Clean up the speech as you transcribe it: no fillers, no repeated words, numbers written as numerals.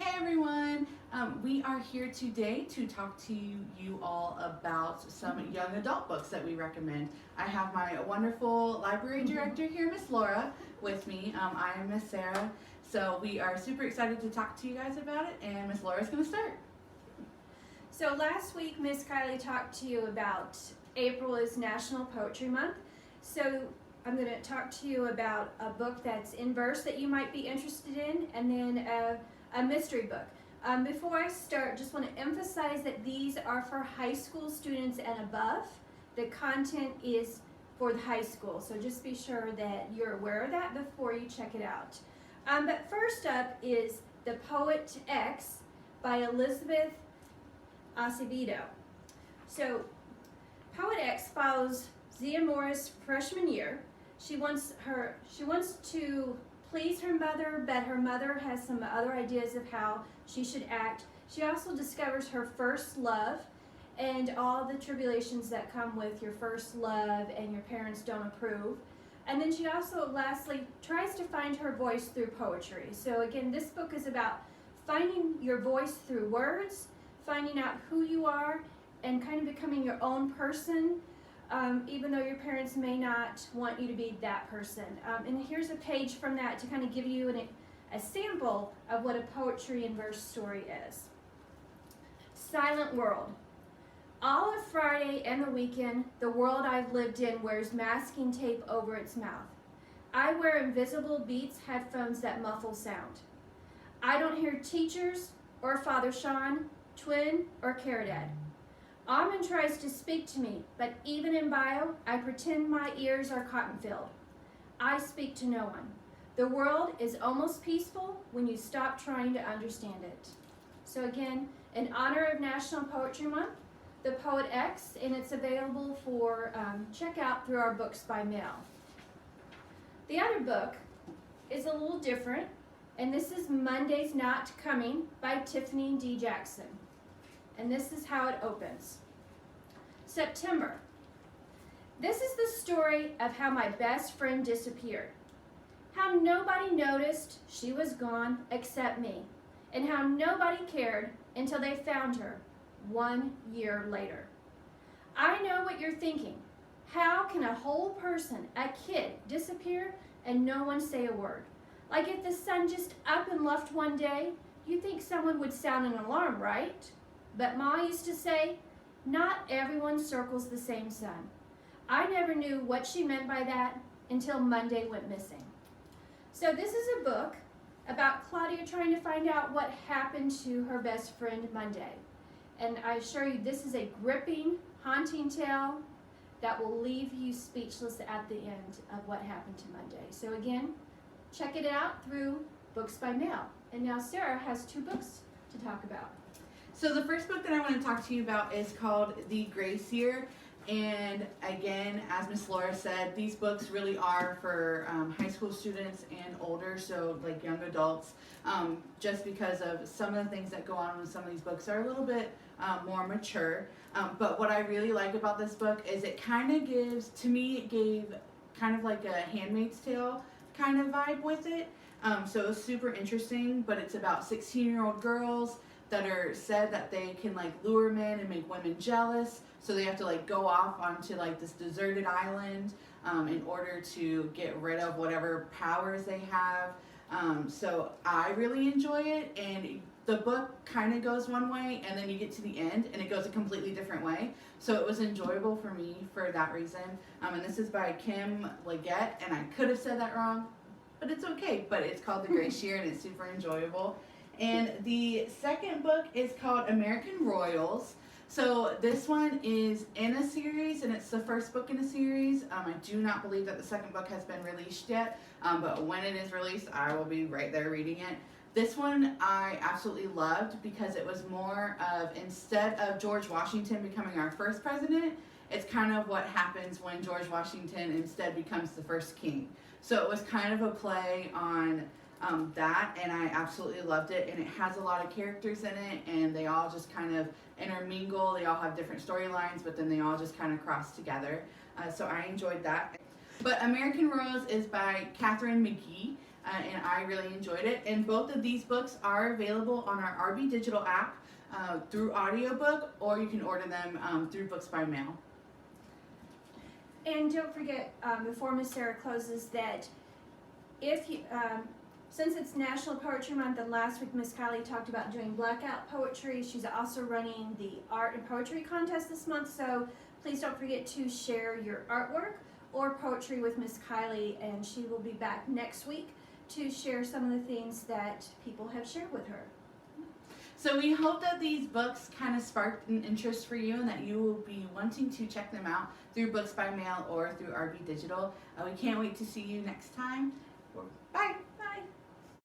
Hey everyone! We are here today to talk to you all about some young adult books that we recommend. I have my wonderful library director here, Miss Laura, with me. I am Miss Sarah. So we are super excited to talk to you guys about it, and Miss Laura's going to start. So last week, Miss Kylie talked to you about April is National Poetry Month. So I'm going to talk to you about a book that's in verse that you might be interested in, and then a mystery book. Before I start, just want to emphasize that these are for high school students and above. The content is for the high school, so just be sure that you're aware of that before you check it out. But first up is The Poet X by Elizabeth Acevedo. So, Poet X follows Zia Morris' freshman year. She wants to please her mother, but her mother has some other ideas of how she should act. She also discovers her first love and all the tribulations that come with your first love and your parents don't approve. And then she also lastly tries to find her voice through poetry. So again, this book is about finding your voice through words, finding out who you are, and kind of becoming your own person, even though your parents may not want you to be that person. And here's a page from that to kind of give you a sample of what a poetry and verse story is. Silent World. All of Friday and the weekend, the world I've lived in wears masking tape over its mouth. I wear invisible Beats headphones that muffle sound. I don't hear teachers or Father Sean, Twin, or Caridad. Almond tries to speak to me, but even in bio, I pretend my ears are cotton-filled. I speak to no one. The world is almost peaceful when you stop trying to understand it. So again, in honor of National Poetry Month, The Poet X, and it's available for checkout through our books by mail. The other book is a little different, and this is Monday's Not Coming by Tiffany D. Jackson. And this is how it opens. September. This is the story of how my best friend disappeared. How nobody noticed she was gone except me. And how nobody cared until they found her 1 year later. I know what you're thinking. How can a whole person, a kid, disappear and no one say a word? Like if the sun just up and left one day, you think someone would sound an alarm, right? But Ma used to say, not everyone circles the same sun. I never knew what she meant by that until Monday went missing. So this is a book about Claudia trying to find out what happened to her best friend Monday. And I assure you, this is a gripping, haunting tale that will leave you speechless at the end of what happened to Monday. So again, check it out through Books by Mail. And now Sarah has 2 books to talk about. So the first book that I want to talk to you about is called The Grace Year. And again, as Miss Laura said, these books really are for high school students and older, so like young adults, just because of some of the things that go on with some of these books are a little bit more mature. But what I really like about this book is it kind of gives, to me, it gave kind of like a Handmaid's Tale kind of vibe with it. So it was super interesting, but it's about 16-year-old girls that are said that they can like lure men and make women jealous, so they have to like go off onto like this deserted island in order to get rid of whatever powers they have. So I really enjoy it, and the book kind of goes one way and then you get to the end and it goes a completely different way, so it was enjoyable for me for that reason. And this is by Kim Leggett, and I could have said that wrong, but it's okay. But it's called The Grace Year and it's super enjoyable. And the second book is called American Royals. So this one is in a series, and it's the first book in a series. I do not believe that the second book has been released yet, but when it is released, I will be right there reading it. This one I absolutely loved because it was more of, instead of George Washington becoming our first president, it's kind of what happens when George Washington instead becomes the first king. So it was kind of a play on that, and I absolutely loved it, and it has a lot of characters in it, and they all just kind of intermingle. They all have different storylines, but then they all just kind of cross together, so I enjoyed that. But American Royals is by Catherine McGee, and I really enjoyed it. And both of these books are available on our RB Digital app through audiobook, or you can order them through Books by Mail. And don't forget, before Miss Sarah closes, that if you, since it's National Poetry Month, and last week Miss Kylie talked about doing blackout poetry, she's also running the art and poetry contest this month, so please don't forget to share your artwork or poetry with Miss Kylie, and she will be back next week to share some of the things that people have shared with her. So we hope that these books kind of sparked an interest for you and that you will be wanting to check them out through Books by Mail or through RB Digital. We can't wait to see you next time. Bye!